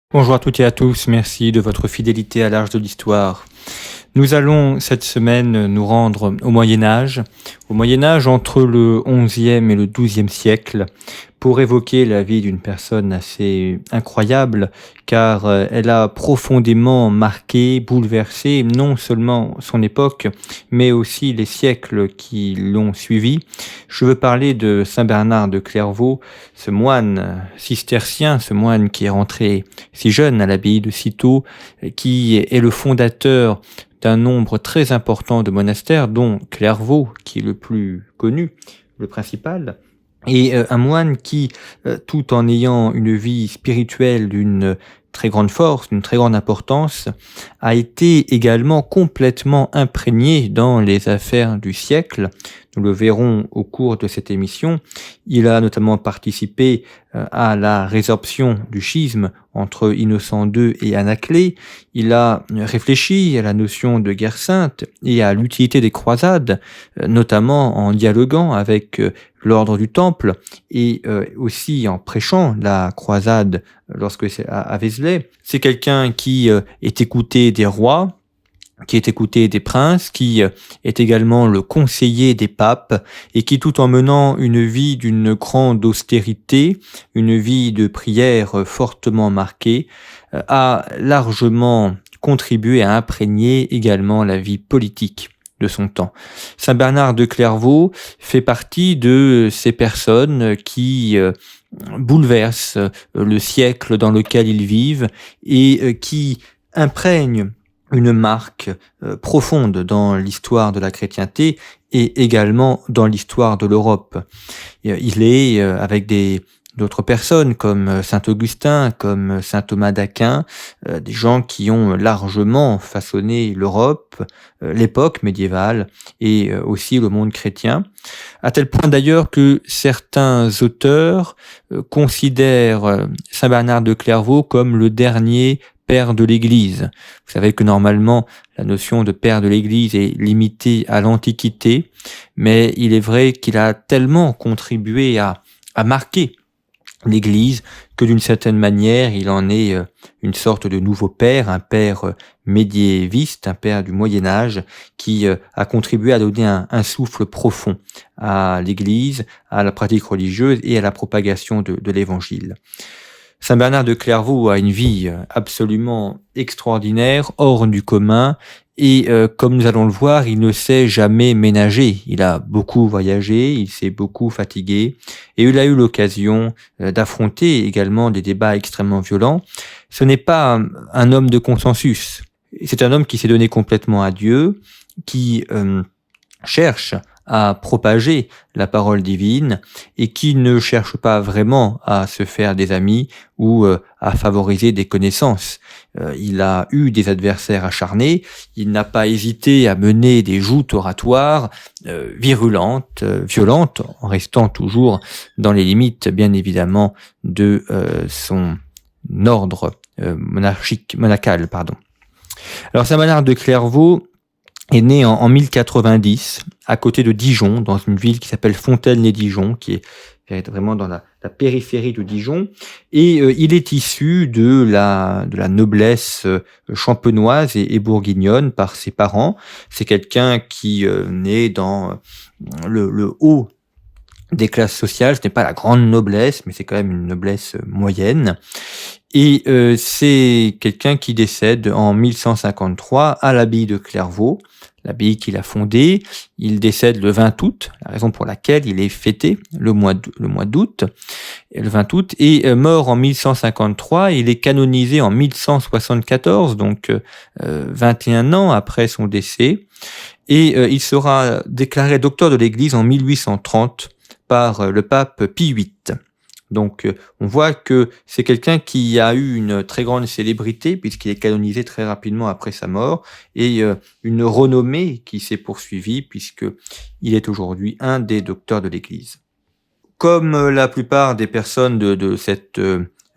Bonjour à toutes et à tous, merci de votre fidélité à l'Arche de l'Histoire. Nous allons cette semaine nous rendre au Moyen-Âge, entre le XIe et le XIIe siècle, pour évoquer la vie d'une personne assez incroyable, car elle a profondément marqué, bouleversé non seulement son époque, mais aussi les siècles qui l'ont suivi. Je veux parler de Saint Bernard de Clairvaux, ce moine cistercien, ce moine qui est rentré si jeune à l'abbaye de Cîteaux, qui est le fondateur d'un nombre très important de monastères, dont Clairvaux, qui est le plus connu, le principal, et un moine qui, tout en ayant une vie spirituelle d'une très grande force, d'une très grande importance, a été également complètement imprégné dans les affaires du siècle. Nous le verrons au cours de cette émission. Il a notamment participé à la résorption du schisme entre Innocent II et Anaclet. Il a réfléchi à la notion de guerre sainte et à l'utilité des croisades, notamment en dialoguant avec l'ordre du Temple et aussi en prêchant la croisade lorsque c'est à Vézelay. C'est quelqu'un qui est écouté des rois, qui est écouté des princes, qui est également le conseiller des papes et qui, tout en menant une vie d'une grande austérité, une vie de prière fortement marquée, a largement contribué à imprégner également la vie politique de son temps. Saint Bernard de Clairvaux fait partie de ces personnes qui bouleversent le siècle dans lequel ils vivent et qui imprègnent une marque profonde dans l'histoire de la chrétienté et également dans l'histoire de l'Europe. Il est, avec d'autres personnes comme saint Augustin, comme saint Thomas d'Aquin, des gens qui ont largement façonné l'Europe, l'époque médiévale et aussi le monde chrétien, à tel point d'ailleurs que certains auteurs considèrent saint Bernard de Clairvaux comme le dernier père de l'Église. Vous savez que normalement, la notion de père de l'Église est limitée à l'Antiquité, mais il est vrai qu'il a tellement contribué à marquer l'Église que d'une certaine manière, il en est une sorte de nouveau père, un père médiéviste, un père du Moyen-Âge, qui a contribué à donner un souffle profond à l'Église, à la pratique religieuse et à la propagation de l'Évangile. Saint Bernard de Clairvaux a une vie absolument extraordinaire, hors du commun, et comme nous allons le voir, il ne s'est jamais ménagé. Il a beaucoup voyagé, il s'est beaucoup fatigué, et il a eu l'occasion d'affronter également des débats extrêmement violents. Ce n'est pas un homme de consensus. C'est un homme qui s'est donné complètement à Dieu, qui cherche à propager la parole divine et qui ne cherche pas vraiment à se faire des amis ou à favoriser des connaissances. Il a eu des adversaires acharnés, il n'a pas hésité à mener des joutes oratoires virulentes, violentes, en restant toujours dans les limites, bien évidemment, de son ordre monacal. Alors, Saint Bernard de Clairvaux est né en 1090 à côté de Dijon, dans une ville qui s'appelle Fontaine-lès-Dijon, qui est vraiment dans la périphérie de Dijon, et il est issu de la noblesse champenoise et bourguignonne par ses parents. C'est quelqu'un qui naît dans le haut des classes sociales. Ce n'est pas la grande noblesse, mais c'est quand même une noblesse moyenne. Et c'est quelqu'un qui décède en 1153 à l'abbaye de Clairvaux, l'abbaye qu'il a fondée. Il décède le 20 août, la raison pour laquelle il est fêté le mois d'août, le 20 août, et mort en 1153. Il est canonisé en 1174, donc 21 ans après son décès, et il sera déclaré docteur de l'Église en 1830 par le pape Pie VIII. Donc, on voit que c'est quelqu'un qui a eu une très grande célébrité puisqu'il est canonisé très rapidement après sa mort et une renommée qui s'est poursuivie puisqu'il est aujourd'hui un des docteurs de l'Église. Comme la plupart des personnes de cette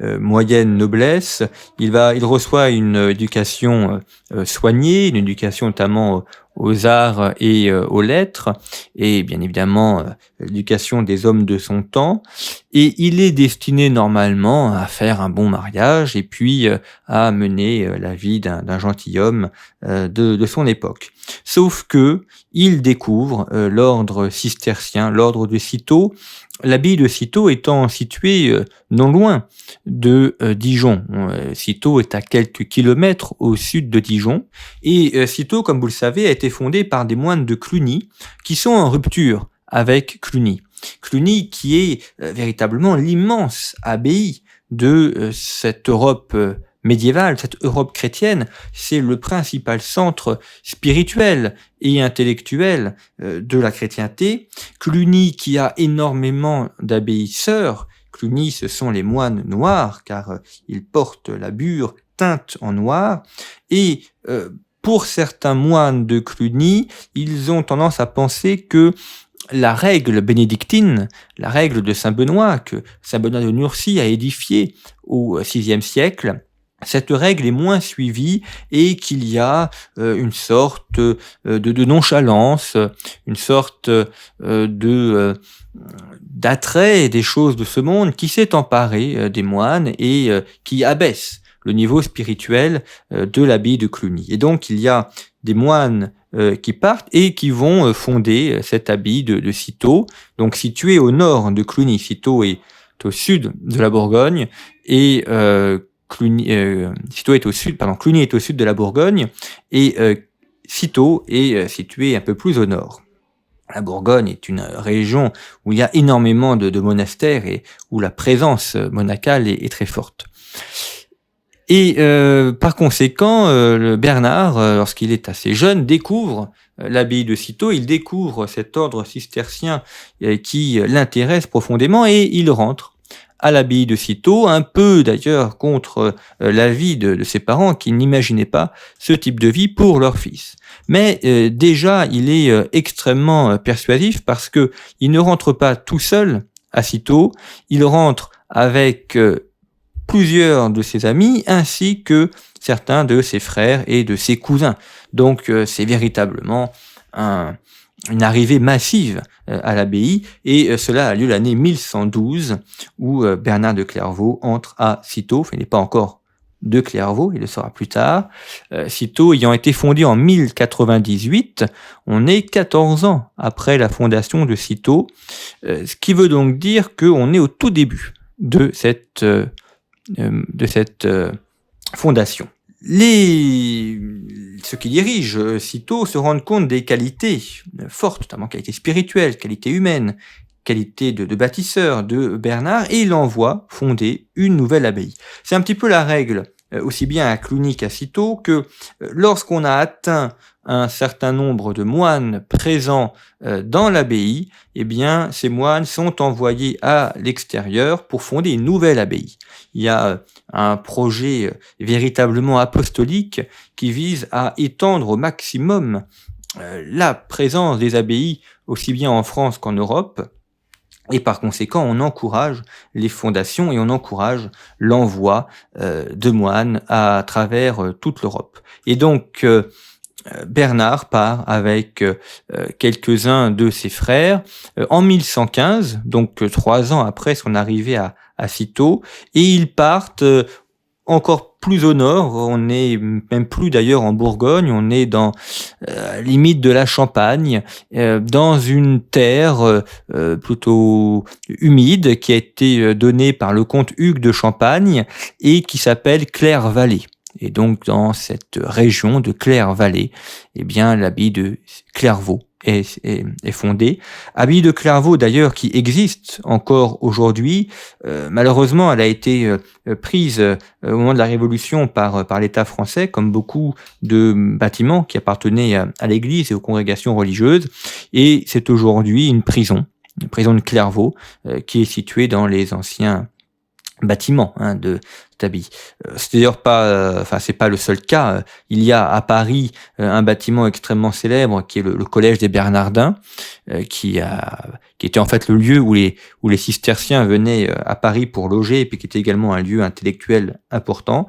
moyenne noblesse, il reçoit une éducation soignée, une éducation notamment aux arts et aux lettres, et bien évidemment l'éducation des hommes de son temps. Et il est destiné normalement à faire un bon mariage et puis à mener la vie d'un gentilhomme de son époque. Sauf que il découvre l'ordre cistercien, l'ordre de Cîteaux, l'abbaye de Cîteaux étant située non loin de Dijon. Cîteaux est à quelques kilomètres au sud de Dijon, et Cîteaux, comme vous le savez, a été fondée par des moines de Cluny qui sont en rupture avec Cluny. Cluny qui est véritablement l'immense abbaye de cette Europe médiévale, cette Europe chrétienne. C'est le principal centre spirituel et intellectuel de la chrétienté. Cluny qui a énormément d'abbayes sœurs. Cluny, ce sont les moines noirs, car ils portent la bure teinte en noir. Et pour certains moines de Cluny, ils ont tendance à penser que la règle bénédictine, la règle de Saint Benoît, que Saint Benoît de Nursie a édifiée au VIe siècle, cette règle est moins suivie et qu'il y a une sorte de nonchalance, une sorte d'attrait des choses de ce monde qui s'est emparé des moines et qui abaisse le niveau spirituel de l'abbaye de Cluny. Et donc il y a des moines qui partent et qui vont fonder cette abbaye de Cîteaux, donc située au nord de Cluny. Cîteaux est au sud de la Bourgogne et Cluny est au sud de la Bourgogne et Cîteaux est situé un peu plus au nord. La Bourgogne est une région où il y a énormément de monastères et où la présence monacale est très forte. Et par conséquent, Bernard, lorsqu'il est assez jeune, découvre l'abbaye de Cîteaux, il découvre cet ordre cistercien qui l'intéresse profondément et il rentre à l'abbaye de Cîteaux, un peu d'ailleurs contre l'avis de ses parents qui n'imaginaient pas ce type de vie pour leur fils. Mais déjà, il est extrêmement persuasif parce que il ne rentre pas tout seul à Cîteaux, il rentre avec plusieurs de ses amis ainsi que certains de ses frères et de ses cousins. Donc c'est véritablement une arrivée massive à l'abbaye et cela a lieu l'année 1112 où Bernard de Clairvaux entre à Cîteaux. Il n'est pas encore de Clairvaux, il le sera plus tard. Cîteaux ayant été fondé en 1098, on est 14 ans après la fondation de Cîteaux, ce qui veut donc dire qu'on est au tout début de cette fondation. Ceux qui dirigent Cîteaux se rendent compte des qualités fortes, notamment qualités spirituelles, qualités humaines, qualités de bâtisseur de Bernard, et il envoie fonder une nouvelle abbaye. C'est un petit peu la règle, aussi bien à Cluny qu'à Cîteaux, que lorsqu'on a atteint un certain nombre de moines présents dans l'abbaye, eh bien, ces moines sont envoyés à l'extérieur pour fonder une nouvelle abbaye. Il y a un projet véritablement apostolique qui vise à étendre au maximum la présence des abbayes, aussi bien en France qu'en Europe. Et par conséquent, on encourage les fondations et on encourage l'envoi de moines à travers toute l'Europe. Et donc, Bernard part avec quelques-uns de ses frères en 1115, donc 3 ans après son arrivée à Cîteaux, et ils partent encore plus au nord. On n'est même plus d'ailleurs en Bourgogne, on est dans limite de la Champagne, dans une terre plutôt humide qui a été donnée par le comte Hugues de Champagne et qui s'appelle Claire-Vallée. Et donc, dans cette région de Claire-Vallée, eh bien, l'abbaye de Clairvaux est fondée. Abbaye de Clairvaux, d'ailleurs, qui existe encore aujourd'hui. Malheureusement, elle a été prise au moment de la Révolution par l'État français, comme beaucoup de bâtiments qui appartenaient à l'Église et aux congrégations religieuses. Et c'est aujourd'hui une prison de Clairvaux, qui est située dans les anciens bâtiments de cette abbaye. C'est d'ailleurs pas, c'est pas le seul cas. Il y a à Paris un bâtiment extrêmement célèbre qui est le collège des Bernardins, qui était en fait le lieu où les cisterciens venaient à Paris pour loger, et puis qui était également un lieu intellectuel important.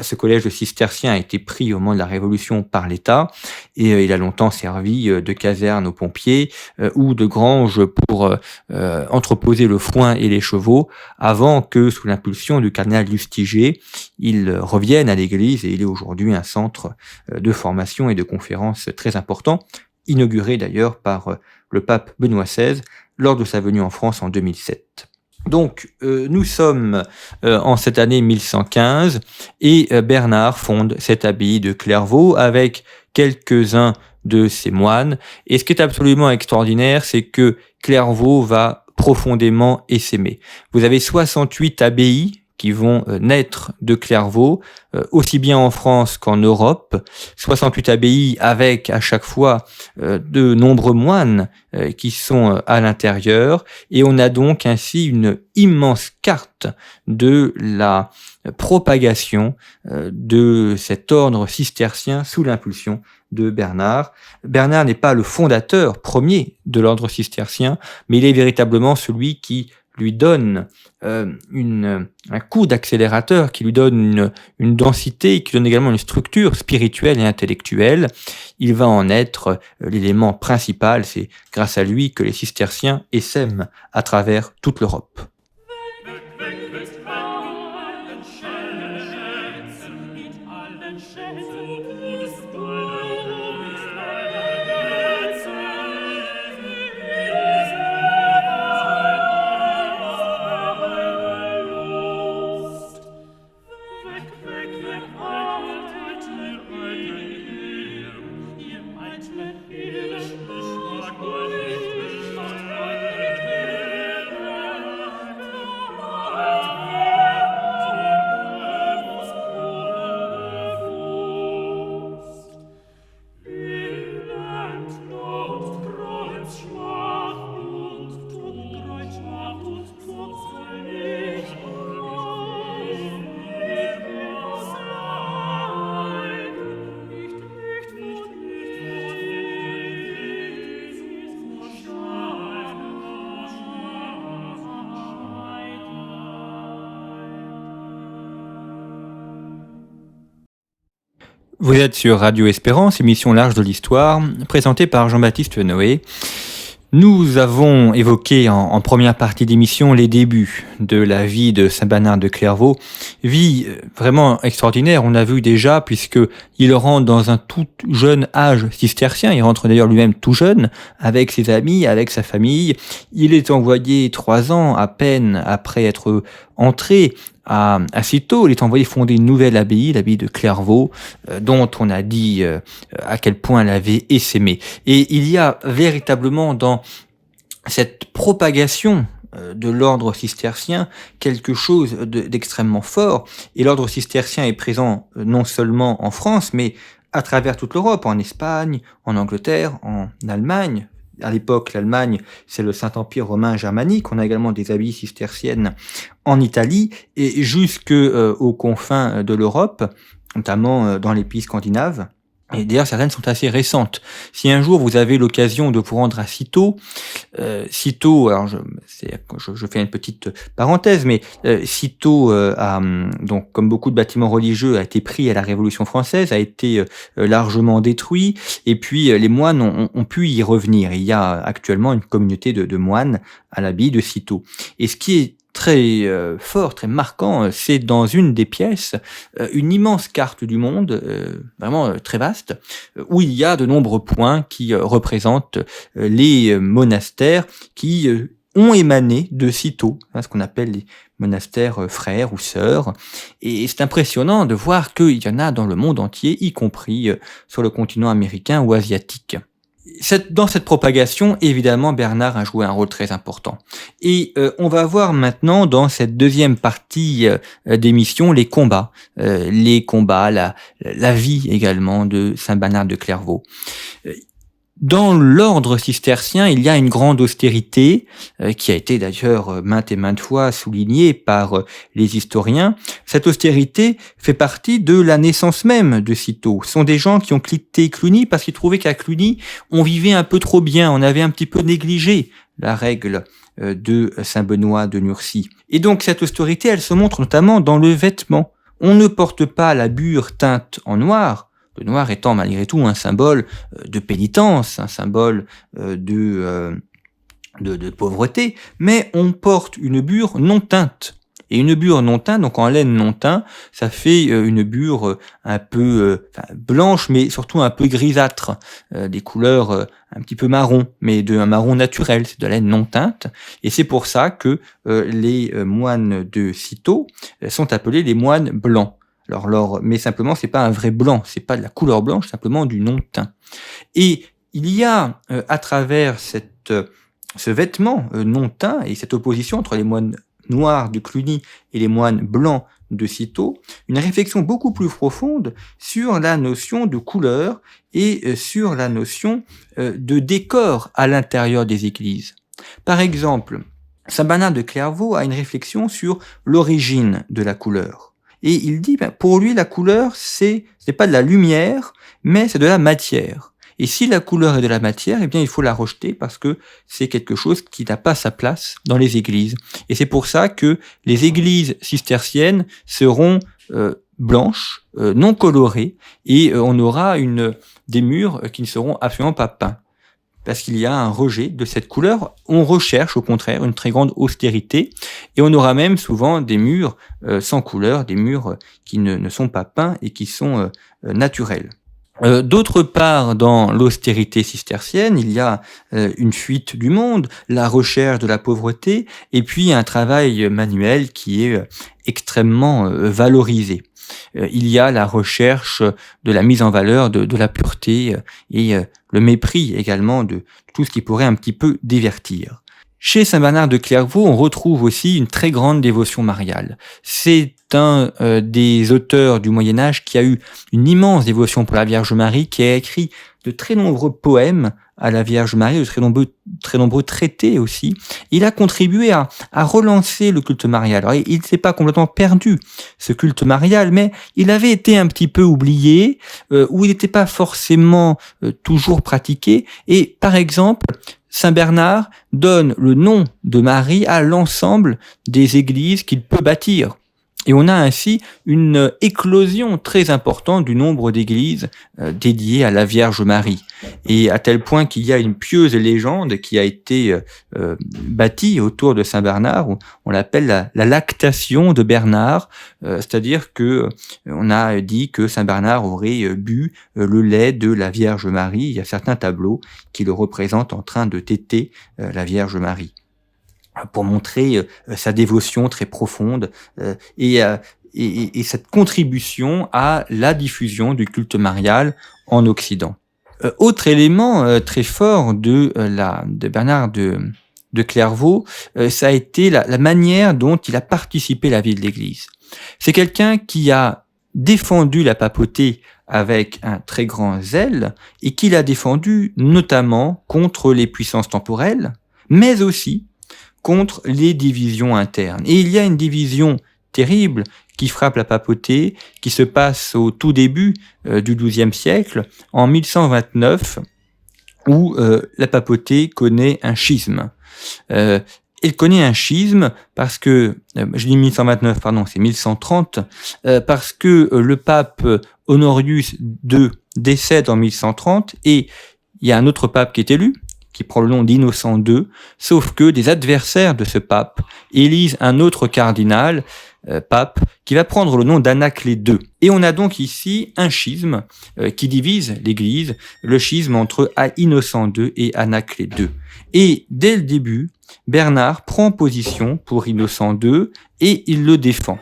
Ce collège de cisterciens a été pris au moment de la Révolution par l'État, et il a longtemps servi de caserne aux pompiers ou de grange pour entreposer le foin et les chevaux, avant que, sous l'impulsion du cardinal Lustiger, il revienne à l'église, et il est aujourd'hui un centre de formation et de conférences très important, inauguré d'ailleurs par le pape Benoît XVI lors de sa venue en France en 2007. Donc, nous sommes en cette année 1115 et Bernard fonde cette abbaye de Clairvaux avec quelques-uns de ses moines. Et ce qui est absolument extraordinaire, c'est que Clairvaux va profondément essaimer. Vous avez 68 abbayes qui vont naître de Clairvaux, aussi bien en France qu'en Europe, 68 abbayes avec à chaque fois de nombreux moines qui sont à l'intérieur, et on a donc ainsi une immense carte de la propagation de cet ordre cistercien sous l'impulsion de Bernard. Bernard n'est pas le fondateur premier de l'ordre cistercien, mais il est véritablement celui qui lui donne un coup d'accélérateur, qui lui donne une densité, qui donne également une structure spirituelle et intellectuelle. Il va en être l'élément principal. C'est grâce à lui que les cisterciens essaiment à travers toute l'Europe. Vous êtes sur Radio Espérance, émission large de l'histoire, présentée par Jean-Baptiste Noé. Nous avons évoqué en première partie d'émission les débuts de la vie de Saint Bernard de Clairvaux. Vie vraiment extraordinaire, on a vu déjà, puisque il rentre dans un tout jeune âge cistercien. Il rentre d'ailleurs lui-même tout jeune, avec ses amis, avec sa famille. Il est envoyé 3 ans à peine après être entré à Cîteaux. Il est envoyé fonder une nouvelle abbaye, l'abbaye de Clairvaux, dont on a dit à quel point elle avait essaimé. Et il y a véritablement dans cette propagation de l'ordre cistercien quelque chose d'extrêmement fort. Et l'ordre cistercien est présent non seulement en France, mais à travers toute l'Europe, en Espagne, en Angleterre, en Allemagne. À l'époque, l'Allemagne, c'est le Saint-Empire romain germanique. On a également des abbayes cisterciennes en Italie et jusque aux confins de l'Europe, notamment dans les pays scandinaves. Et d'ailleurs, certaines sont assez récentes. Si un jour vous avez l'occasion de vous rendre à Cîteaux, alors je fais une petite parenthèse, mais Cîteaux donc comme beaucoup de bâtiments religieux, a été pris à la Révolution française, a été largement détruit, et puis les moines ont pu y revenir. Il y a actuellement une communauté de moines à l'abbaye de Cîteaux. Et ce qui est très fort, très marquant, c'est dans une des pièces, une immense carte du monde, vraiment très vaste, où il y a de nombreux points qui représentent les monastères qui ont émané de Cîteaux, ce qu'on appelle les monastères frères ou sœurs. Et c'est impressionnant de voir qu'il y en a dans le monde entier, y compris sur le continent américain ou asiatique. Dans cette propagation, évidemment, Bernard a joué un rôle très important. Et on va voir maintenant, dans cette deuxième partie d'émission, les combats, la vie également de Saint Bernard de Clairvaux. Dans l'ordre cistercien, il y a une grande austérité qui a été d'ailleurs maintes et maintes fois soulignée par les historiens. Cette austérité fait partie de la naissance même de Cîteaux. Ce sont des gens qui ont quitté Cluny parce qu'ils trouvaient qu'à Cluny, on vivait un peu trop bien, on avait un petit peu négligé la règle de Saint-Benoît de Nursie. Et donc cette austérité, elle se montre notamment dans le vêtement. On ne porte pas la bure teinte en noir, le noir étant malgré tout un symbole de pénitence, un symbole de pauvreté, mais on porte une bure non teinte. Et une bure non teinte, donc en laine non teinte, ça fait une bure un peu blanche, mais surtout un peu grisâtre, des couleurs un petit peu marron, mais un marron naturel, c'est de la laine non teinte. Et c'est pour ça que les moines de Cîteaux sont appelés les moines blancs. Mais simplement, c'est pas un vrai blanc, c'est pas de la couleur blanche, simplement du non-teint. Et il y a, à travers ce vêtement non-teint et cette opposition entre les moines noirs de Cluny et les moines blancs de Cîteaux, une réflexion beaucoup plus profonde sur la notion de couleur et sur la notion de décor à l'intérieur des églises. Par exemple, saint Bernard de Clairvaux a une réflexion sur l'origine de la couleur. Et il dit, pour lui, la couleur, c'est pas de la lumière, mais c'est de la matière. Et si la couleur est de la matière, eh bien, il faut la rejeter parce que c'est quelque chose qui n'a pas sa place dans les églises. Et c'est pour ça que les églises cisterciennes seront blanches, non colorées, et on aura des murs qui ne seront absolument pas peints. Parce qu'il y a un rejet de cette couleur. On recherche au contraire une très grande austérité, et on aura même souvent des murs sans couleur, des murs qui ne sont pas peints et qui sont naturels. D'autre part, dans l'austérité cistercienne, il y a une fuite du monde, la recherche de la pauvreté, et puis un travail manuel qui est extrêmement valorisé. Il y a la recherche de la mise en valeur de la pureté et le mépris également de tout ce qui pourrait un petit peu divertir. Chez saint Bernard de Clairvaux, on retrouve aussi une très grande dévotion mariale. C'est un des auteurs du Moyen-Âge qui a eu une immense dévotion pour la Vierge Marie, qui a écrit de très nombreux poèmes à la Vierge Marie, de très nombreux traités aussi. Il a contribué à relancer le culte marial. Alors, il ne s'est pas complètement perdu, ce culte marial, mais il avait été un petit peu oublié, ou il n'était pas forcément toujours pratiqué. Et par exemple, saint Bernard donne le nom de Marie à l'ensemble des églises qu'il peut bâtir. Et on a ainsi une éclosion très importante du nombre d'églises dédiées à la Vierge Marie. Et à tel point qu'il y a une pieuse légende qui a été bâtie autour de Saint Bernard, où on l'appelle la lactation de Bernard, c'est-à-dire que on a dit que Saint Bernard aurait bu le lait de la Vierge Marie. Il y a certains tableaux qui le représentent en train de téter la Vierge Marie, pour montrer sa dévotion très profonde et cette contribution à la diffusion du culte marial en Occident. Autre élément très fort de Bernard de Clairvaux, ça a été la manière dont il a participé à la vie de l'Église. C'est quelqu'un qui a défendu la papauté avec un très grand zèle et qui l'a défendu notamment contre les puissances temporelles, mais aussi contre les divisions internes. Et il y a une division terrible qui frappe la papauté, qui se passe au tout début du XIIe siècle, en 1129, où la papauté connaît un schisme. Elle connaît un schisme parce que, je dis 1129, pardon, c'est 1130, parce que le pape Honorius II décède en 1130 et il y a un autre pape qui est élu, qui prend le nom d'Innocent II, sauf que des adversaires de ce pape élisent un autre cardinal, pape, qui va prendre le nom d'Anaclée II. Et on a donc ici un schisme qui divise l'Église, le schisme entre Innocent II et Anaclée II. Et dès le début, Bernard prend position pour Innocent II et il le défend.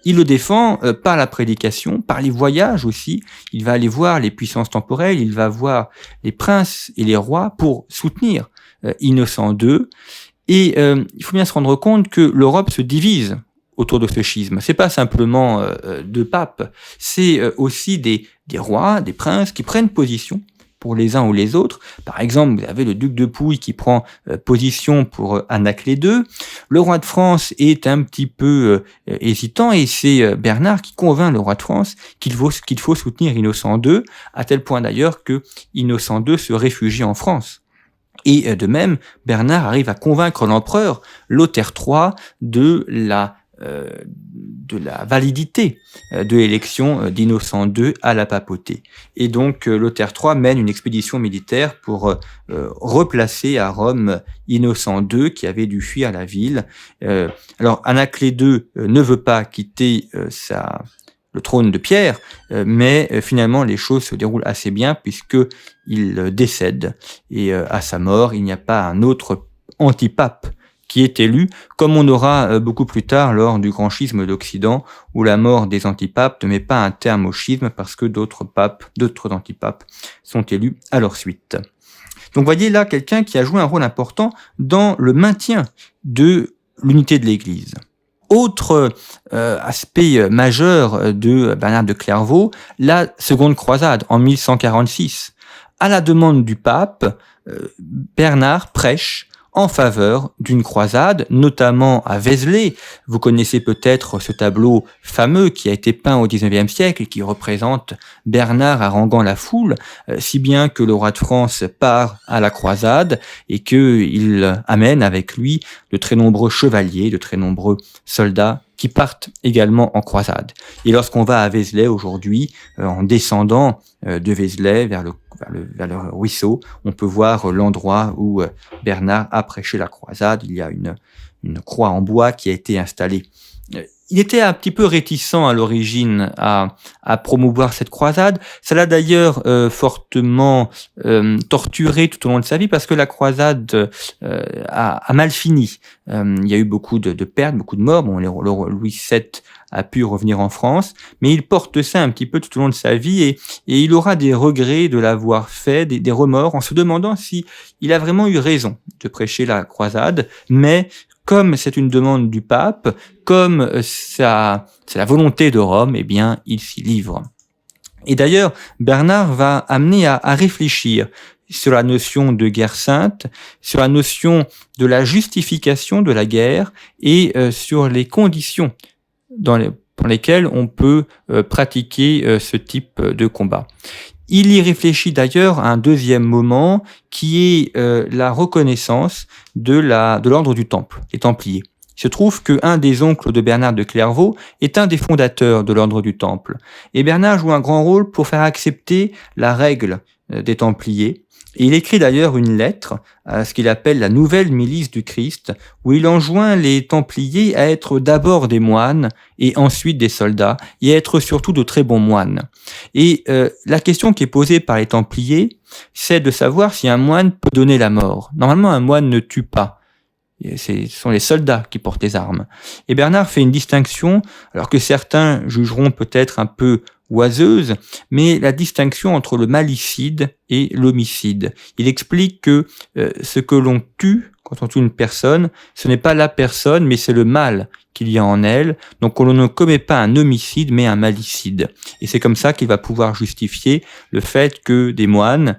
Il le défend par la prédication, par les voyages aussi. Il va aller voir les puissances temporelles, il va voir les princes et les rois pour soutenir Innocent II. Et il faut bien se rendre compte que l'Europe se divise autour de ce schisme. C'est pas simplement deux papes, c'est aussi des rois, des princes qui prennent position pour les uns ou les autres. Par exemple, vous avez le duc de Pouille qui prend position pour Anaclet II. Le roi de France est un petit peu hésitant et c'est Bernard qui convainc le roi de France qu'il faut soutenir Innocent II, à tel point d'ailleurs que Innocent II se réfugie en France. Et de même, Bernard arrive à convaincre l'empereur Lothaire III de la validité de l'élection d'Innocent II à la papauté. Et donc Lothaire III mène une expédition militaire pour replacer à Rome Innocent II qui avait dû fuir la ville. Alors Anaclet II ne veut pas quitter le trône de Pierre, mais finalement les choses se déroulent assez bien puisque il décède et à sa mort il n'y a pas un autre antipape qui est élu, comme on aura beaucoup plus tard lors du grand schisme d'Occident, où la mort des antipapes ne met pas un terme au schisme parce que d'autres antipapes sont élus à leur suite. Donc voyez là quelqu'un qui a joué un rôle important dans le maintien de l'unité de l'Église. Autre aspect majeur de Bernard de Clairvaux, la seconde croisade en 1146. À la demande du pape, Bernard prêche en faveur d'une croisade, notamment à Vézelay. Vous connaissez peut-être ce tableau fameux qui a été peint au XIXe siècle et qui représente Bernard haranguant la foule, si bien que le roi de France part à la croisade et qu'il amène avec lui de très nombreux chevaliers, de très nombreux soldats qui partent également en croisade. Et lorsqu'on va à Vézelay aujourd'hui, en descendant de Vézelay vers le ruisseau, on peut voir l'endroit où Bernard a prêché la croisade. Il y a une croix en bois qui a été installée. Il était un petit peu réticent à l'origine à promouvoir cette croisade. Ça l'a d'ailleurs fortement torturé tout au long de sa vie parce que la croisade a mal fini. Il y a eu beaucoup de pertes, beaucoup de morts. Bon, Louis VII a pu revenir en France, mais il porte ça un petit peu tout au long de sa vie et il aura des regrets de l'avoir fait, des remords, en se demandant si il a vraiment eu raison de prêcher la croisade, mais comme c'est une demande du pape, comme c'est la volonté de Rome, eh bien, il s'y livre. Et d'ailleurs, Bernard va amener à réfléchir sur la notion de guerre sainte, sur la notion de la justification de la guerre et sur les conditions dans lesquelles on peut pratiquer ce type de combat. Il y réfléchit d'ailleurs à un deuxième moment qui est la reconnaissance de l'ordre du Temple, les Templiers. Il se trouve qu'un des oncles de Bernard de Clairvaux est un des fondateurs de l'ordre du Temple. Et Bernard joue un grand rôle pour faire accepter la règle des Templiers. Et il écrit d'ailleurs une lettre à ce qu'il appelle la nouvelle milice du Christ, où il enjoint les Templiers à être d'abord des moines et ensuite des soldats, et à être surtout de très bons moines. Et la question qui est posée par les Templiers, c'est de savoir si un moine peut donner la mort. Normalement, un moine ne tue pas. Ce sont les soldats qui portent les armes. Et Bernard fait une distinction, alors que certains jugeront peut-être un peu oiseuse, mais la distinction entre le malicide et l'homicide. Il explique que ce que l'on tue, quand on tue une personne, ce n'est pas la personne, mais c'est le mal qu'il y a en elle. Donc on ne commet pas un homicide, mais un malicide. Et c'est comme ça qu'il va pouvoir justifier le fait que des moines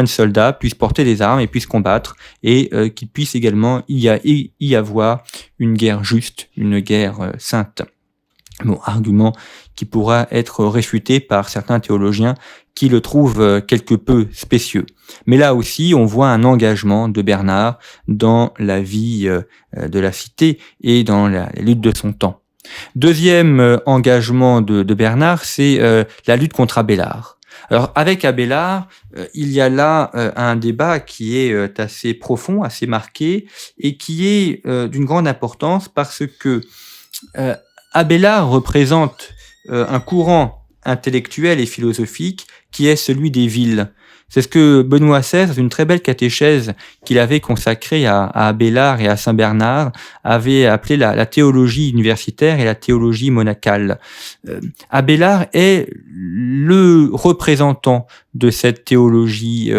soldats, puissent porter des armes et puissent combattre, et qu'il puisse également y avoir une guerre juste, une guerre sainte. Bon, argument qui pourra être réfuté par certains théologiens qui le trouvent quelque peu spécieux. Mais là aussi, on voit un engagement de Bernard dans la vie de la cité et dans la lutte de son temps. Deuxième engagement de Bernard, c'est la lutte contre Abélard. Alors avec Abélard, il y a là un débat qui est assez profond, assez marqué, et qui est d'une grande importance parce que Abélard représente un courant intellectuel et philosophique qui est celui des villes. C'est ce que Benoît XVI, dans une très belle catéchèse qu'il avait consacrée à Abélard et à Saint Bernard, avait appelé la théologie universitaire et la théologie monacale. Abélard est le représentant de cette théologie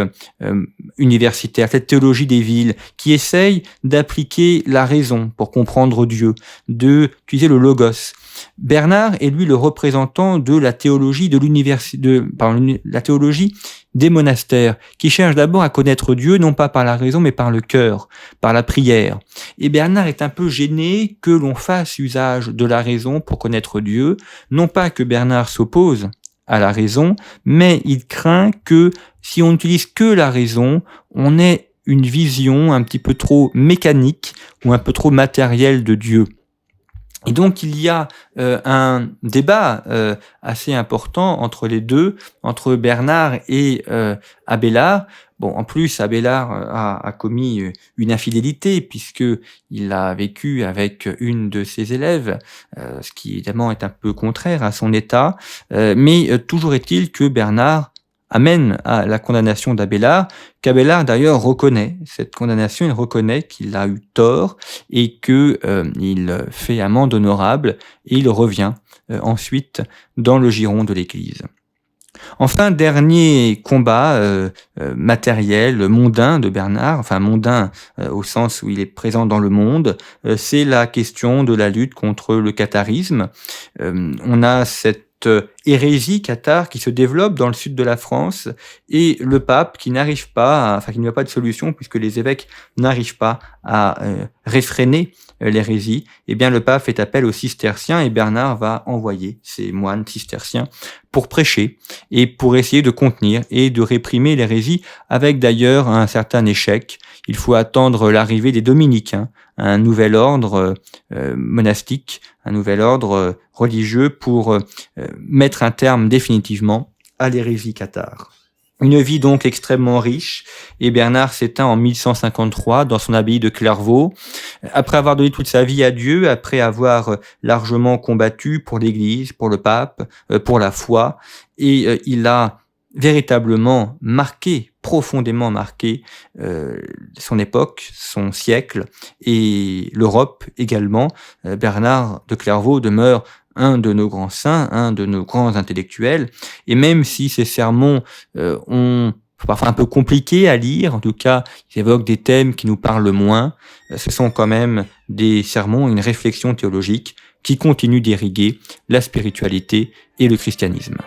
universitaire, cette théologie des villes, qui essaye d'appliquer la raison pour comprendre Dieu, d'utiliser le logos. Bernard est lui le représentant de la théologie la théologie des monastères, qui cherche d'abord à connaître Dieu, non pas par la raison, mais par le cœur, par la prière. Et Bernard est un peu gêné que l'on fasse usage de la raison pour connaître Dieu, non pas que Bernard s'oppose à la raison, mais il craint que si on n'utilise que la raison, on ait une vision un petit peu trop mécanique ou un peu trop matérielle de Dieu. Et donc il y a un débat assez important entre les deux, entre Bernard et Abélard. Bon, en plus, Abélard a commis une infidélité puisque il a vécu avec une de ses élèves, ce qui évidemment est un peu contraire à son état. Mais toujours est-il que Bernard amène à la condamnation d'Abélard, qu'Abélard d'ailleurs reconnaît cette condamnation, il reconnaît qu'il a eu tort et que il fait amende honorable et il revient ensuite dans le giron de l'Église. Enfin, dernier combat matériel, mondain de Bernard, enfin mondain au sens où il est présent dans le monde, c'est la question de la lutte contre le catharisme. On a cette hérésie cathare qui se développe dans le sud de la France et le pape qui n'arrive pas, enfin qui n'y a pas de solution puisque les évêques n'arrivent pas à réfréner l'hérésie, eh bien le pape fait appel aux cisterciens et Bernard va envoyer ces moines cisterciens pour prêcher et pour essayer de contenir et de réprimer l'hérésie avec d'ailleurs un certain échec. Il faut attendre l'arrivée des dominicains, un nouvel ordre monastique, un nouvel ordre religieux pour mettre un terme définitivement à l'hérésie cathare. Une vie donc extrêmement riche, et Bernard s'éteint en 1153 dans son abbaye de Clairvaux. Après avoir donné toute sa vie à Dieu, après avoir largement combattu pour l'Église, pour le pape, pour la foi, et il a véritablement marqué, profondément marqué son époque, son siècle, et l'Europe également. Bernard de Clairvaux demeure un de nos grands saints, un de nos grands intellectuels, et même si ces sermons sont parfois un peu compliqués à lire, en tout cas, ils évoquent des thèmes qui nous parlent moins, ce sont quand même des sermons, une réflexion théologique qui continue d'irriguer la spiritualité et le christianisme.